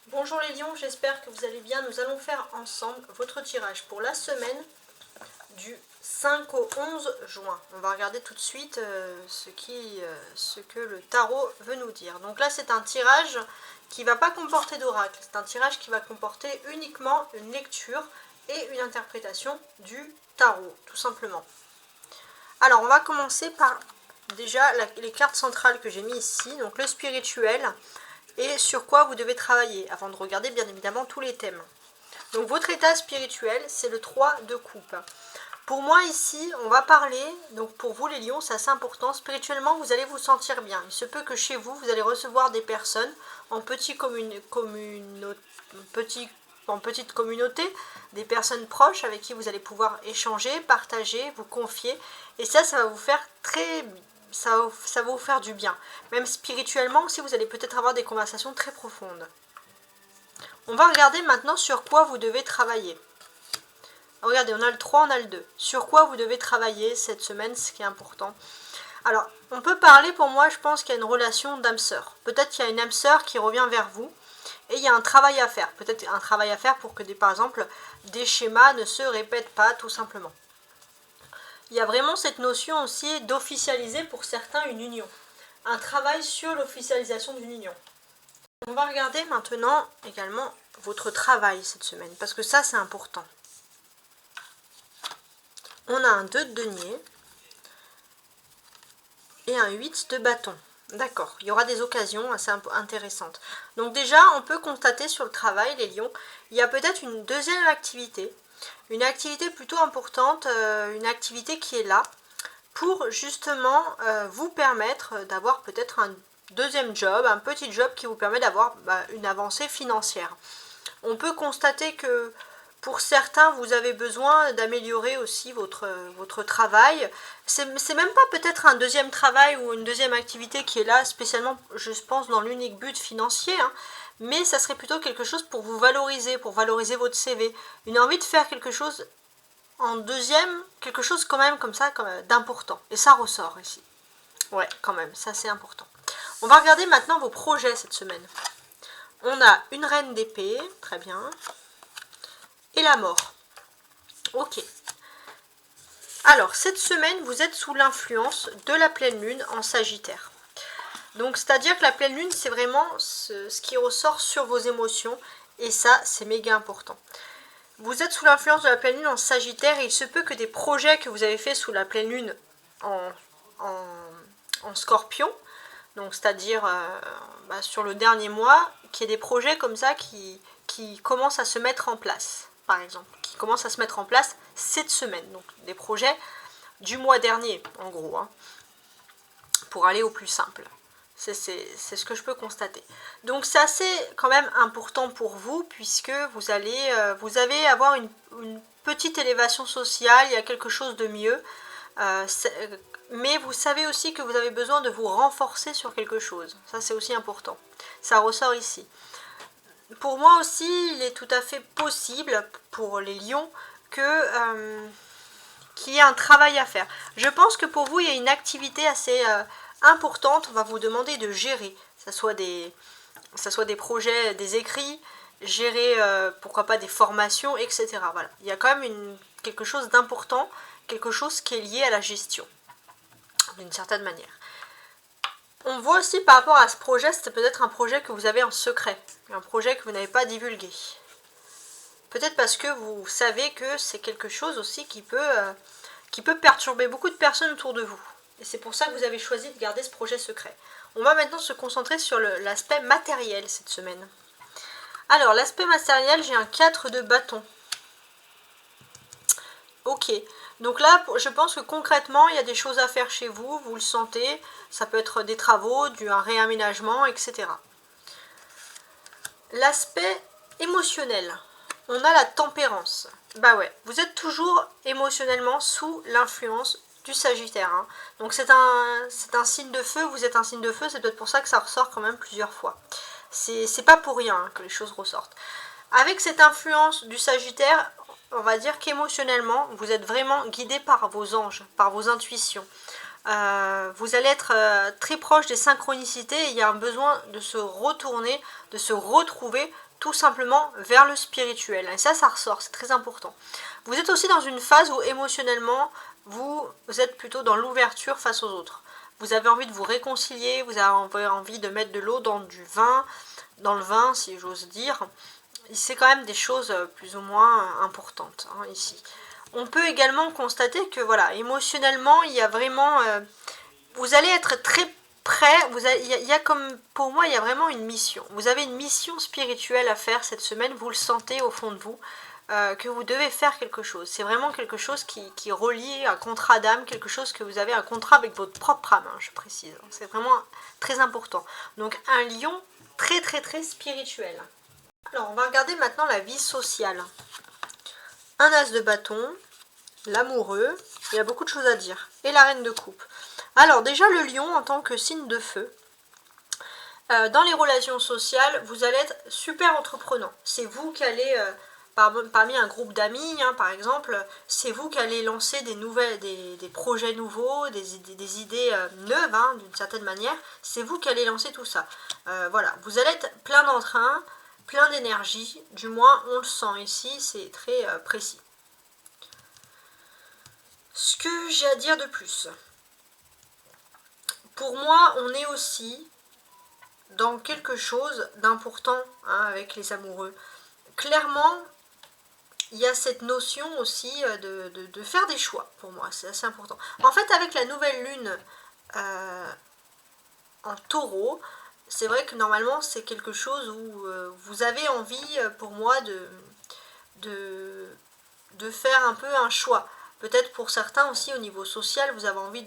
Bonjour les lions, j'espère que vous allez bien. Nous allons faire ensemble votre tirage pour la semaine du 5 au 11 juin. On va regarder tout de suite ce que le tarot veut nous dire. Donc là c'est un tirage qui ne va pas comporter d'oracle, c'est un tirage qui va comporter uniquement une lecture et une interprétation du tarot, tout simplement. Alors on va commencer par déjà les cartes centrales que j'ai mis ici, donc le spirituel, et sur quoi vous devez travailler, avant de regarder bien évidemment tous les thèmes. Donc votre état spirituel, c'est le 3 de coupe. Pour moi ici, on va parler, donc pour vous les lions, c'est assez important, spirituellement vous allez vous sentir bien. Il se peut que chez vous, vous allez recevoir des personnes en petite communauté, des personnes proches avec qui vous allez pouvoir échanger, partager, vous confier. Et ça va vous faire ça va vous faire du bien. Même spirituellement aussi, vous allez peut-être avoir des conversations très profondes. On va regarder maintenant sur quoi vous devez travailler. Regardez, on a le 3, on a le 2. Sur quoi vous devez travailler cette semaine, ce qui est important. Alors, on peut parler, pour moi, je pense qu'il y a une relation d'âme-sœur. Peut-être qu'il y a une âme-sœur qui revient vers vous et il y a un travail à faire. Peut-être un travail à faire pour que, par exemple, des schémas ne se répètent pas, tout simplement. Il y a vraiment cette notion aussi d'officialiser pour certains une union. Un travail sur l'officialisation d'une union. On va regarder maintenant également votre travail cette semaine, parce que ça c'est important. On a un 2 de denier et un 8 de bâton. D'accord, il y aura des occasions assez intéressantes. Donc déjà, on peut constater sur le travail, les lions, il y a peut-être une deuxième activité. Une activité plutôt importante, une activité qui est là pour justement vous permettre d'avoir peut-être un deuxième job, un petit job qui vous permet d'avoir une avancée financière. On peut constater que pour certains, vous avez besoin d'améliorer aussi votre travail. C'est même pas peut-être un deuxième travail ou une deuxième activité qui est là spécialement, je pense, dans l'unique but financier, hein, mais ça serait plutôt quelque chose pour vous valoriser, pour valoriser votre CV. Une envie de faire quelque chose en deuxième, quelque chose quand même comme ça, d'important. Et ça ressort ici. Ouais, quand même, ça c'est important. On va regarder maintenant vos projets cette semaine. On a une reine d'épée, très bien. Et la mort. Ok. Alors, cette semaine, vous êtes sous l'influence de la pleine lune en Sagittaire. Donc, c'est-à-dire que la pleine lune, c'est vraiment ce qui ressort sur vos émotions. Et ça, c'est méga important. Vous êtes sous l'influence de la pleine lune en Sagittaire et il se peut que des projets que vous avez fait sous la pleine lune en Scorpion, donc c'est-à-dire sur le dernier mois, qu'il y ait des projets comme ça qui commencent à se mettre en place, par exemple, qui commencent à se mettre en place cette semaine, donc des projets du mois dernier, en gros, hein, pour aller au plus simple. C'est ce que je peux constater. Donc c'est assez quand même important pour vous, puisque vous allez avoir une petite élévation sociale, il y a quelque chose de mieux. Mais vous savez aussi que vous avez besoin de vous renforcer sur quelque chose. Ça c'est aussi important. Ça ressort ici. Pour moi aussi, il est tout à fait possible pour les lions qu'il y ait un travail à faire. Je pense que pour vous, il y a une activité assez importante. On va vous demander de gérer. Que ce soit des projets, des écrits, gérer pourquoi pas des formations, etc. Voilà. Il y a quand même quelque chose d'important, quelque chose qui est lié à la gestion, d'une certaine manière. On voit aussi par rapport à ce projet, c'est peut-être un projet que vous avez en secret, un projet que vous n'avez pas divulgué. Peut-être parce que vous savez que c'est quelque chose aussi qui peut perturber beaucoup de personnes autour de vous. Et c'est pour ça que vous avez choisi de garder ce projet secret. On va maintenant se concentrer sur l'aspect matériel cette semaine. Alors, l'aspect matériel, j'ai un 4 de bâton. Ok, donc là, je pense que concrètement, il y a des choses à faire chez vous, vous le sentez. Ça peut être des travaux, un réaménagement, etc. L'aspect émotionnel, on a la tempérance. Bah ouais, vous êtes toujours émotionnellement sous l'influence du Sagittaire. Hein. Donc c'est un signe de feu, vous êtes un signe de feu, c'est peut-être pour ça que ça ressort quand même plusieurs fois. C'est pas pour rien que les choses ressortent. Avec cette influence du Sagittaire, on va dire qu'émotionnellement, vous êtes vraiment guidé par vos anges, par vos intuitions. Vous allez être très proche des synchronicités et il y a un besoin de se retourner, de se retrouver tout simplement vers le spirituel. Et ça ressort, c'est très important. Vous êtes aussi dans une phase où émotionnellement, vous êtes plutôt dans l'ouverture face aux autres. Vous avez envie de vous réconcilier, vous avez envie de mettre de l'eau dans le vin, si j'ose dire. C'est quand même des choses plus ou moins importantes ici. On peut également constater que voilà, émotionnellement, il y a vraiment... vous allez être très prêt, il y a comme, pour moi, il y a vraiment une mission. Vous avez une mission spirituelle à faire cette semaine, vous le sentez au fond de vous, que vous devez faire quelque chose. C'est vraiment quelque chose qui relie un contrat d'âme, quelque chose que vous avez un contrat avec votre propre âme, je précise. C'est vraiment très important. Donc un lion très très très spirituel. Alors on va regarder maintenant la vie sociale. Un as de bâton, l'amoureux, il y a beaucoup de choses à dire. Et la reine de coupe. Alors déjà le lion en tant que signe de feu, dans les relations sociales, vous allez être super entreprenant. C'est vous qui allez, parmi un groupe d'amis par exemple, c'est vous qui allez lancer des projets nouveaux, des idées neuves d'une certaine manière. C'est vous qui allez lancer tout ça. Voilà, vous allez être plein d'entrain, plein d'énergie, du moins on le sent ici, c'est très précis. Ce que j'ai à dire de plus, pour moi on est aussi dans quelque chose d'important avec les amoureux. Clairement, il y a cette notion aussi de faire des choix, pour moi, c'est assez important. En fait, avec la nouvelle lune en taureau, c'est vrai que normalement c'est quelque chose où vous avez envie, pour moi, de faire un peu un choix. Peut-être pour certains aussi au niveau social, vous avez envie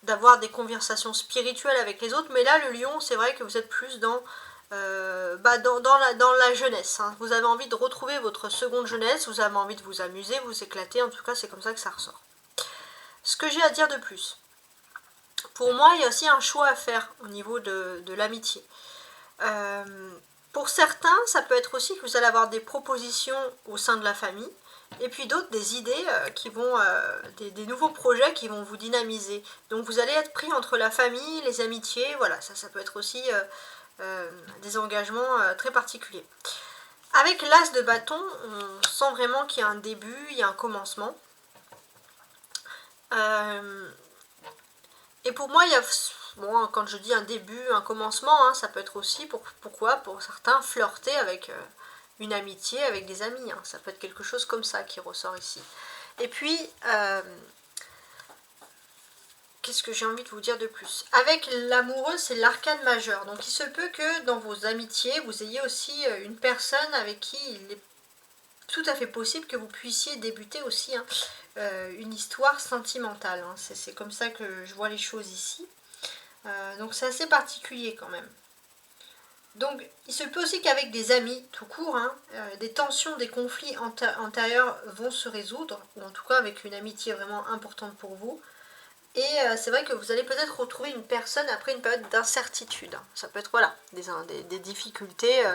d'avoir des conversations spirituelles avec les autres, mais là le lion, c'est vrai que vous êtes plus dans la jeunesse. Vous avez envie de retrouver votre seconde jeunesse, vous avez envie de vous amuser, vous éclater, en tout cas c'est comme ça que ça ressort. Ce que j'ai à dire de plus, pour moi il y a aussi un choix à faire au niveau de l'amitié. Pour certains, ça peut être aussi que vous allez avoir des propositions au sein de la famille, et puis d'autres, des idées qui vont, des nouveaux projets qui vont vous dynamiser. Donc vous allez être pris entre la famille, les amitiés, voilà, ça peut être aussi des engagements très particuliers. Avec l'as de bâton, on sent vraiment qu'il y a un début, il y a un commencement. Et pour moi, il y a, bon, quand je dis un début, un commencement, ça peut être aussi, pourquoi pour certains, flirter avec une amitié avec des amis. Ça peut être quelque chose comme ça qui ressort ici. Et puis, qu'est-ce que j'ai envie de vous dire de plus? Avec l'amoureux, c'est l'arcane majeur. Donc il se peut que dans vos amitiés, vous ayez aussi une personne avec qui il est tout à fait possible que vous puissiez débuter aussi une histoire sentimentale. C'est comme ça que je vois les choses ici. Donc c'est assez particulier quand même. Donc il se peut aussi qu'avec des amis tout court, des tensions, des conflits antérieurs vont se résoudre, ou en tout cas avec une amitié vraiment importante pour vous. Et c'est vrai que vous allez peut-être retrouver une personne après une période d'incertitude. Ça peut être voilà, des difficultés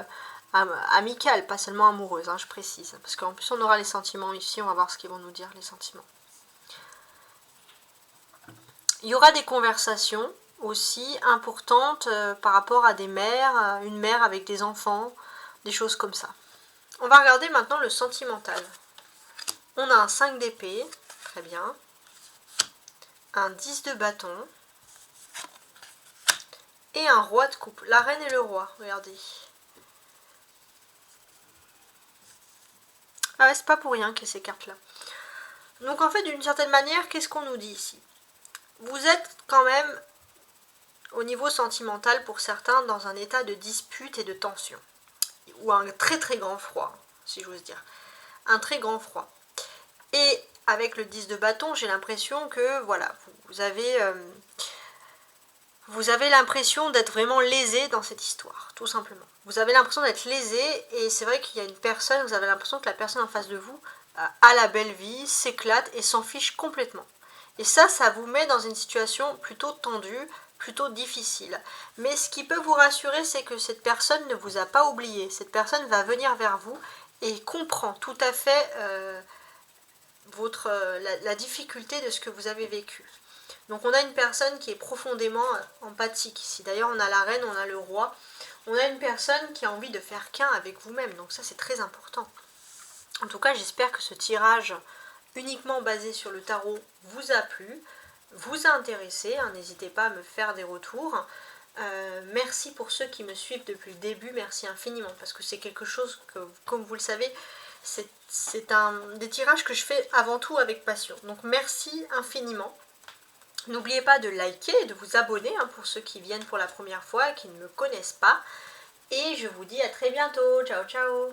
amicales, pas seulement amoureuses, je précise. Parce qu'en plus on aura les sentiments ici, on va voir ce qu'ils vont nous dire, les sentiments. Il y aura des conversations aussi importantes par rapport à des mères, une mère avec des enfants, des choses comme ça. On va regarder maintenant le sentimental. On a un 5 d'épée, très bien. Un 10 de bâton. Et un roi de coupe. La reine et le roi, regardez. Ah ouais, c'est pas pour rien qu'il y ait ces cartes-là. Donc en fait, d'une certaine manière, qu'est-ce qu'on nous dit ici? Vous êtes quand même, au niveau sentimental pour certains, dans un état de dispute et de tension. Ou un très très grand froid, si j'ose dire. Un très grand froid. Et avec le 10 de bâton, j'ai l'impression que, voilà, vous avez l'impression d'être vraiment lésé dans cette histoire, tout simplement. Vous avez l'impression d'être lésé, et c'est vrai qu'il y a une personne, vous avez l'impression que la personne en face de vous a la belle vie, s'éclate et s'en fiche complètement. Et ça vous met dans une situation plutôt tendue, plutôt difficile. Mais ce qui peut vous rassurer, c'est que cette personne ne vous a pas oublié. Cette personne va venir vers vous et comprend tout à fait la difficulté de ce que vous avez vécu. Donc on a une personne qui est profondément empathique ici. D'ailleurs on a la reine, on a le roi. On a une personne qui a envie de faire qu'un avec vous-même, donc ça c'est très important. En tout cas, j'espère que ce tirage uniquement basé sur le tarot vous a plu, vous a intéressé, hein, n'hésitez pas à me faire des retours. Merci pour ceux qui me suivent depuis le début, merci infiniment, parce que c'est quelque chose que, comme vous le savez, c'est des tirages que je fais avant tout avec passion. Donc merci infiniment. N'oubliez pas de liker et de vous abonner, hein, pour ceux qui viennent pour la première fois et qui ne me connaissent pas. Et je vous dis à très bientôt. Ciao ciao.